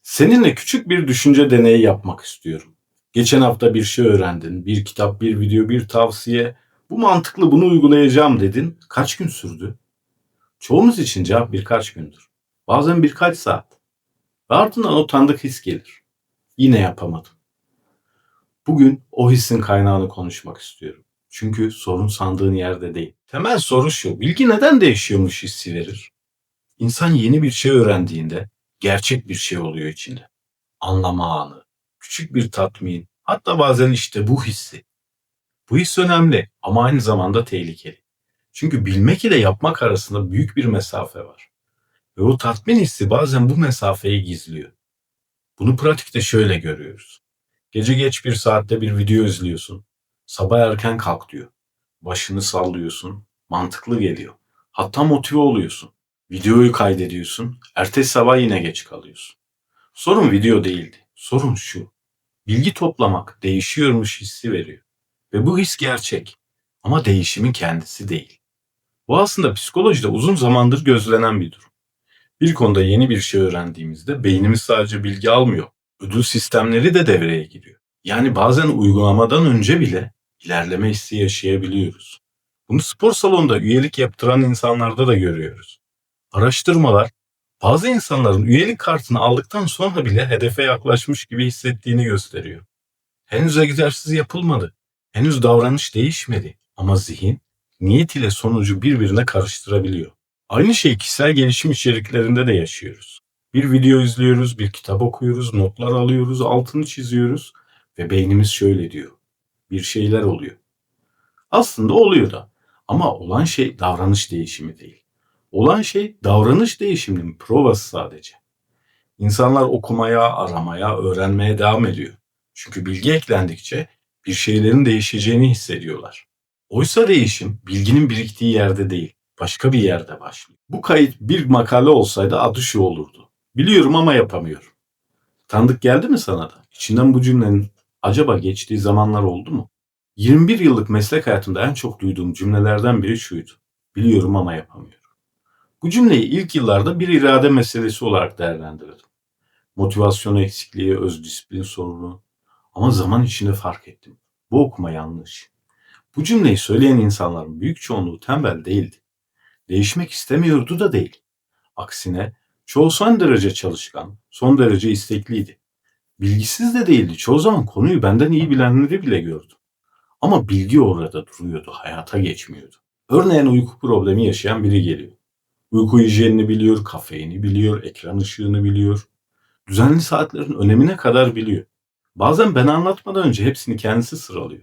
Seninle küçük bir düşünce deneyi yapmak istiyorum. Geçen hafta bir şey öğrendin, bir kitap, bir video, bir tavsiye. Bu mantıklı, bunu uygulayacağım dedin. Kaç gün sürdü? Çoğumuz için cevap birkaç gündür. Bazen birkaç saat. Ve ardından o tanıdık his gelir. Yine yapamadım. Bugün o hissin kaynağını konuşmak istiyorum. Çünkü sorun sandığın yerde değil. Temel soru şu: bilgi neden değişiyormuş hissi verir? İnsan yeni bir şey öğrendiğinde gerçek bir şey oluyor içinde. Anlama anı, küçük bir tatmin, hatta bazen işte bu hissi. Bu his önemli ama aynı zamanda tehlikeli. Çünkü bilmek ile yapmak arasında büyük bir mesafe var. Ve o tatmin hissi bazen bu mesafeyi gizliyor. Bunu pratikte şöyle görüyoruz. Gece geç bir saatte bir video izliyorsun. Sabah erken kalk diyor. Başını sallıyorsun. Mantıklı geliyor. Hatta motive oluyorsun. Videoyu kaydediyorsun. Ertesi sabah yine geç kalıyorsun. Sorun video değildi. Sorun şu: bilgi toplamak değişiyormuş hissi veriyor. Ve bu his gerçek. Ama değişimin kendisi değil. Bu aslında psikolojide uzun zamandır gözlenen bir durum. Bir konuda yeni bir şey öğrendiğimizde beynimiz sadece bilgi almıyor. Ödül sistemleri de devreye giriyor. Yani bazen uygulamadan önce bile ilerleme hissi yaşayabiliyoruz. Bunu spor salonunda üyelik yaptıran insanlarda da görüyoruz. Araştırmalar bazı insanların üyelik kartını aldıktan sonra bile hedefe yaklaşmış gibi hissettiğini gösteriyor. Henüz egzersiz yapılmadı. Henüz davranış değişmedi. Ama zihin, niyet ile sonucu birbirine karıştırabiliyor. Aynı şeyi kişisel gelişim içeriklerinde de yaşıyoruz. Bir video izliyoruz, bir kitap okuyoruz, notlar alıyoruz, altını çiziyoruz ve beynimiz şöyle diyor: bir şeyler oluyor. Aslında oluyor da. Ama olan şey davranış değişimi değil. Olan şey davranış değişiminin provası sadece. İnsanlar okumaya, aramaya, öğrenmeye devam ediyor. Çünkü bilgi eklendikçe bir şeylerin değişeceğini hissediyorlar. Oysa değişim bilginin biriktiği yerde değil, başka bir yerde başlıyor. Bu kayıt bir makale olsaydı adı şu olurdu: biliyorum ama yapamıyorum. Tanıdık geldi mi sana da? İçinden bu cümlenin acaba geçtiği zamanlar oldu mu? 21 yıllık meslek hayatımda en çok duyduğum cümlelerden biri şuydu: biliyorum ama yapamıyorum. Bu cümleyi ilk yıllarda bir irade meselesi olarak değerlendirdim. Motivasyon eksikliği, öz disiplin sorunu. Ama zaman içinde fark ettim: bu okuma yanlış. Bu cümleyi söyleyen insanların büyük çoğunluğu tembel değildi. Değişmek istemiyordu da değil. Aksine çoğu son derece çalışkan, son derece istekliydi. Bilgisiz de değildi. Çoğu zaman konuyu benden iyi bilenleri bile gördüm. Ama bilgi orada duruyordu, hayata geçmiyordu. Örneğin uyku problemi yaşayan biri geliyor. Uyku hijyenini biliyor, kafeini biliyor, ekran ışığını biliyor. Düzenli saatlerin önemine kadar biliyor. Bazen ben anlatmadan önce hepsini kendisi sıralıyor.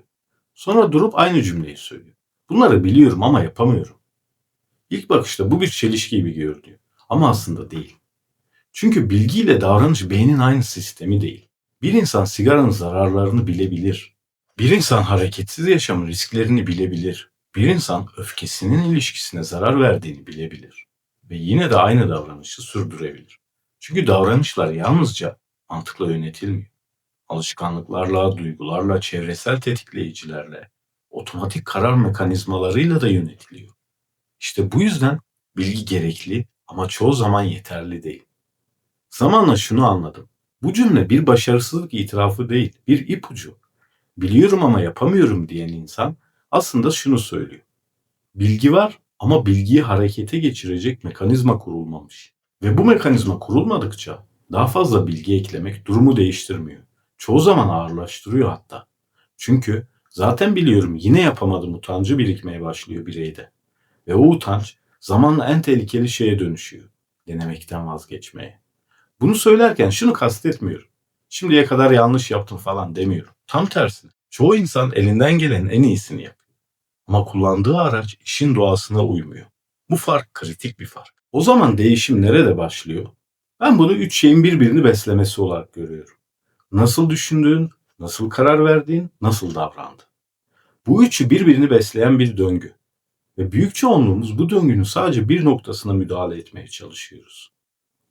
Sonra durup aynı cümleyi söylüyor: bunları biliyorum ama yapamıyorum. İlk bakışta bu bir çelişki gibi görünüyor. Ama aslında değil. Çünkü bilgiyle davranış beynin aynı sistemi değil. Bir insan sigaranın zararlarını bilebilir. Bir insan hareketsiz yaşamın risklerini bilebilir. Bir insan öfkesinin ilişkisine zarar verdiğini bilebilir. Ve yine de aynı davranışı sürdürebilir. Çünkü davranışlar yalnızca mantıkla yönetilmiyor. Alışkanlıklarla, duygularla, çevresel tetikleyicilerle, otomatik karar mekanizmalarıyla da yönetiliyor. İşte bu yüzden bilgi gerekli ama çoğu zaman yeterli değil. Zamanla şunu anladım: bu cümle bir başarısızlık itirafı değil, bir ipucu. Biliyorum ama yapamıyorum diyen insan aslında şunu söylüyor: bilgi var ama bilgiyi harekete geçirecek mekanizma kurulmamış. Ve bu mekanizma kurulmadıkça daha fazla bilgi eklemek durumu değiştirmiyor. Çoğu zaman ağırlaştırıyor hatta. Çünkü zaten biliyorum yine yapamadım utancı birikmeye başlıyor bireyde. Ve o utanç zamanla en tehlikeli şeye dönüşüyor: denemekten vazgeçmeye. Bunu söylerken şunu kastetmiyorum: şimdiye kadar yanlış yaptım falan demiyorum. Tam tersine. Çoğu insan elinden gelenin en iyisini yapıyor. Ama kullandığı araç işin doğasına uymuyor. Bu fark kritik bir fark. O zaman değişim nerede başlıyor? Ben bunu üç şeyin birbirini beslemesi olarak görüyorum: nasıl düşündüğün, nasıl karar verdiğin, nasıl davrandığın. Bu üçü birbirini besleyen bir döngü. Ve büyük çoğunluğumuz bu döngünün sadece bir noktasına müdahale etmeye çalışıyoruz.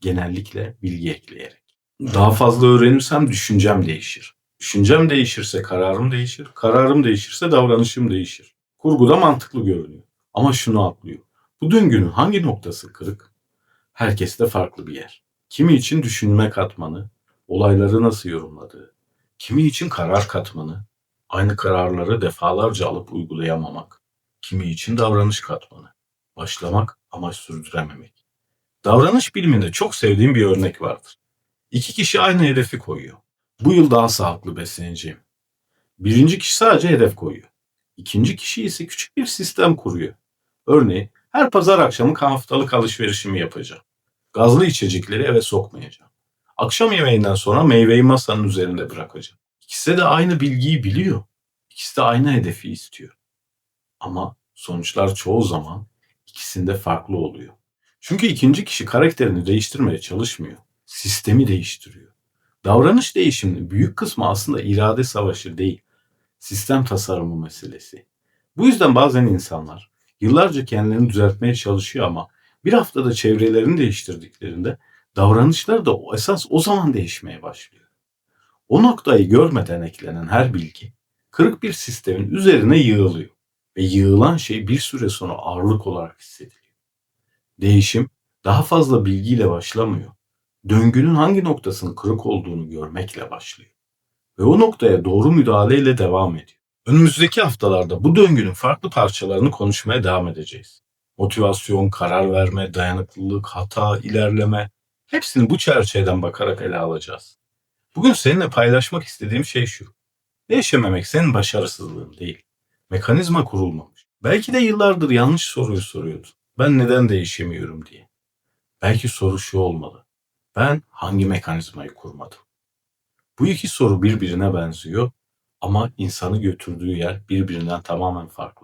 Genellikle bilgi ekleyerek. Daha fazla öğrenirsem düşüncem değişir. Düşüncem değişirse kararım değişir. Kararım değişirse davranışım değişir. Kurguda mantıklı görünüyor. Ama şunu atlıyor: bu döngünün hangi noktası kırık? Herkeste farklı bir yer. Kimi için düşünme katmanı, olayları nasıl yorumladığı, kimi için karar katmanı, aynı kararları defalarca alıp uygulayamamak, kimi için davranış katmanı, başlamak ama sürdürememek. Davranış biliminde çok sevdiğim bir örnek vardır. İki kişi aynı hedefi koyuyor. Bu yıl daha sağlıklı besleneceğim. Birinci kişi sadece hedef koyuyor. İkinci kişi ise küçük bir sistem kuruyor. Örneğin her pazar akşamı haftalık alışverişimi yapacağım. Gazlı içecekleri eve sokmayacağım. Akşam yemeğinden sonra meyveyi masanın üzerinde bırakacağım. İkisi de aynı bilgiyi biliyor. İkisi de aynı hedefi istiyor. Ama sonuçlar çoğu zaman ikisinde farklı oluyor. Çünkü ikinci kişi karakterini değiştirmeye çalışmıyor. Sistemi değiştiriyor. Davranış değişiminin büyük kısmı aslında irade savaşı değil, sistem tasarımı meselesi. Bu yüzden bazen insanlar yıllarca kendilerini düzeltmeye çalışıyor ama bir haftada çevrelerini değiştirdiklerinde davranışları da esas o zaman değişmeye başlıyor. O noktayı görmeden eklenen her bilgi kırık bir sistemin üzerine yığılıyor ve yığılan şey bir süre sonra ağırlık olarak hissediliyor. Değişim daha fazla bilgiyle başlamıyor. Döngünün hangi noktasının kırık olduğunu görmekle başlıyor ve o noktaya doğru müdahaleyle devam ediyor. Önümüzdeki haftalarda bu döngünün farklı parçalarını konuşmaya devam edeceğiz. Motivasyon, karar verme, dayanıklılık, hata, ilerleme hepsini bu çerçeveden bakarak ele alacağız. Bugün seninle paylaşmak istediğim şey şu. Değişememek senin başarısızlığın değil. Mekanizma kurulmamış. Belki de yıllardır yanlış soruyu soruyordun. Ben neden değişemiyorum diye. Belki soru şu olmalı. Ben hangi mekanizmayı kurmadım? Bu iki soru birbirine benziyor ama insanı götürdüğü yer birbirinden tamamen farklı.